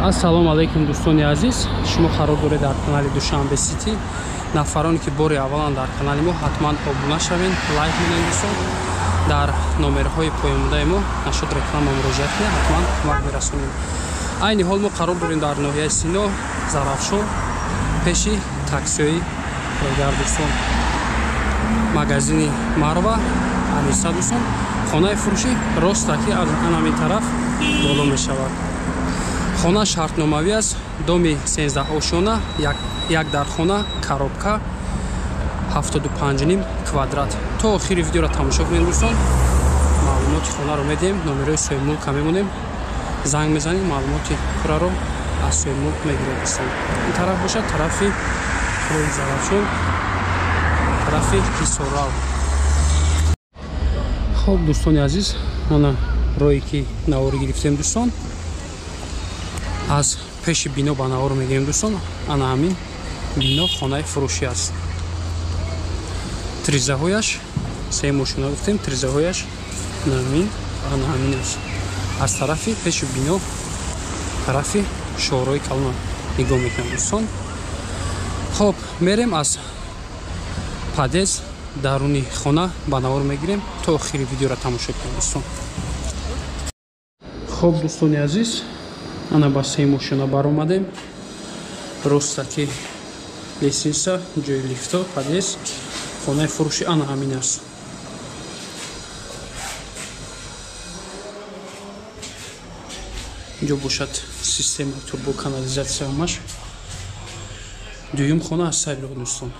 Ассалому алейкум дӯстони азиз, шумо қарор доред дар канали Душанбе Сити. Нафароне ки бори аввалан дар канали мо ҳатман обуна шавен, лайк менен дӯстон. Дар номерҳои поёмодаи мо нашуд реклама муроҷиат кунед, ҳатман кӯмак мерасонем. Айни ҳол мо қарор дорем дар ноҳияи Сино, Зарафшон, пеши таксиёи Регар дӯстон. Магазини Марва, Аниса дӯстон. Хонаи фурӯшӣ ростаки аз ҳамин тараф боло мешавад. Хона шартномавӣ аст, доми 13 ошона, як дар хона, коробка 75 квадрат. То охири видеоро тамошо кунед дӯстон. Маълумоти хонаро медиҳем, номерои соҳиби мулка мемонем. Занг мезанем, маълумоти пурраро аз соҳиби мулк мегирем дӯстон. Ин тараф бошад тарафи роҳи Зарафшон, тарафи Кисорал. Хоб дӯстони азиз, мана роҳе ки наворӣ гирифтем дӯстон. Аз пеши бино ба навор мегирем дӯстон. Ана ҳамин бино хонаи фурӯшӣ аст. Тризаҳояш се мошина гуфтем, тризаҳояш ана ҳамин аст. Аз тарафи пеши бино, тарафи шоҳроҳи Калон нигоҳ мекунем дӯстон. Хоб, мерем аз падез даруни хона ба навор мегирем, то охири видеоро тамошо кунем дӯстон. Хоб дӯстони азиз, ана ба се мошина баромадем. Ростаки лесенса, ҷои лифто, падез, хонаи фурӯшӣ ана ҳамин аст. инҷо бошад системаи турбоканализатсиямаш. Дуюм хона аз сайло дӯстон.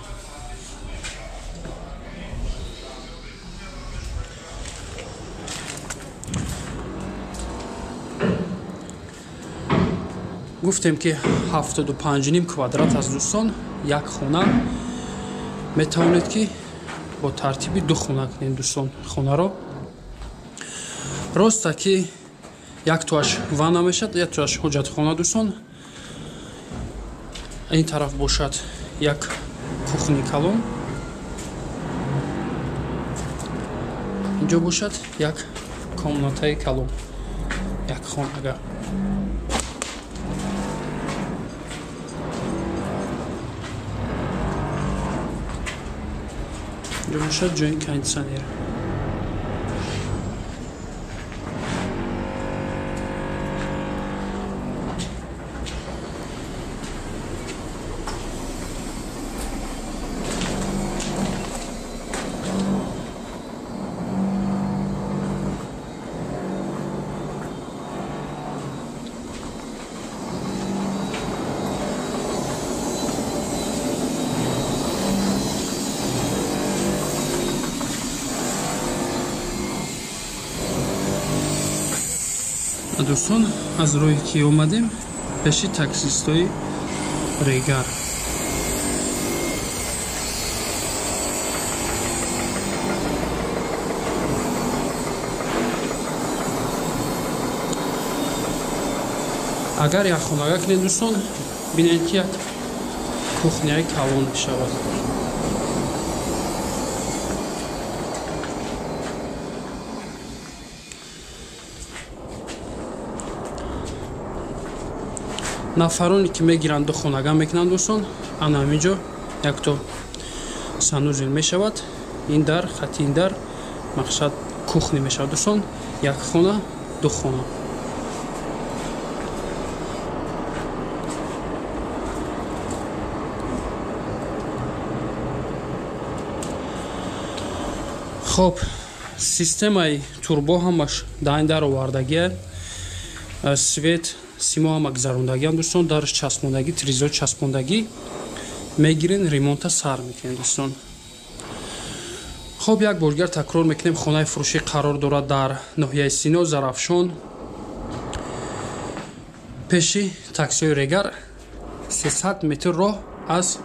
гуфтем ки 75 квадрат аст дӯстон. Як хона метавонед ки бо тартиби ду хона кунед дӯстон хонаро. Роста ки як туаш ванна мешад, як туаш ҳоҷатхона дӯстон. Ин тараф бошад як кухни калон. инҷо бошад як комнатаи калон, як хонага. инҷо бошад ҷои кондитсионер. дӯстон, аз роҳе ки омадем пеши таксистои Регар. агар як хонага кунед дӯстон, бинед ки як кухняи калон мешавад. нафароне ки мегиранд ду хонага мекунанд дӯстон, ана ҳаминҷо якто санузел мешавад. ин дар хати ин дар мақсад кухни мешавад дӯстон. як хона, ду хона. хоб, системаи турбо ҳамаш дар ин дар овардагия, свет симо ҳама гузарондагиам дӯстон, дарш часпондагӣ, тризо часпондагӣ мегирен, ремонта сар мекунем дӯстон. хоб, як боргар такрор мекунем, хонаи фурӯшӣ қарор дорад дар ноҳияи Сино, Зарафшон, пеши таксиёи Регар. 300 метр роҳ аз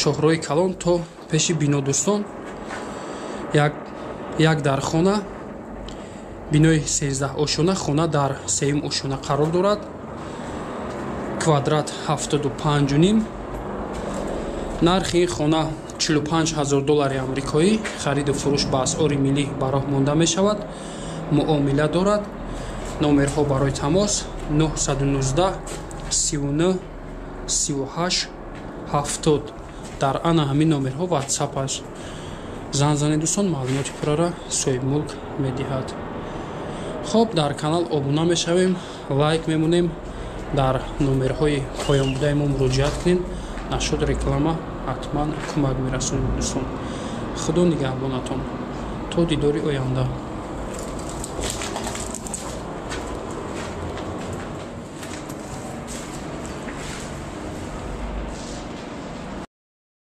шоҳроҳи Калон то пеши бино дӯстон. як дар хона, бинои 13 ошона, хона дар 3 ошона қарор дорад. квадрат 75. нархи ин хона $45,000 амрикоӣ. хариду фурӯш ба асъори миллӣ ба роҳ монда мешавад. муомила дорад. номерҳо барои тамос 919 39 38 70. дар ана ҳамин номерҳо ватсапаш зан зани дӯстон маълумоти пуррара соҳибмулк медиҳад. хоб, дар канал обуна мешавем, лайк мемонем, дар номерҳои поёнбудаи мо муроҷиат кунем. нашуд реклама ҳатман кӯмак мерасонем дӯстон. худо нигаҳбонатон то дидори оянда.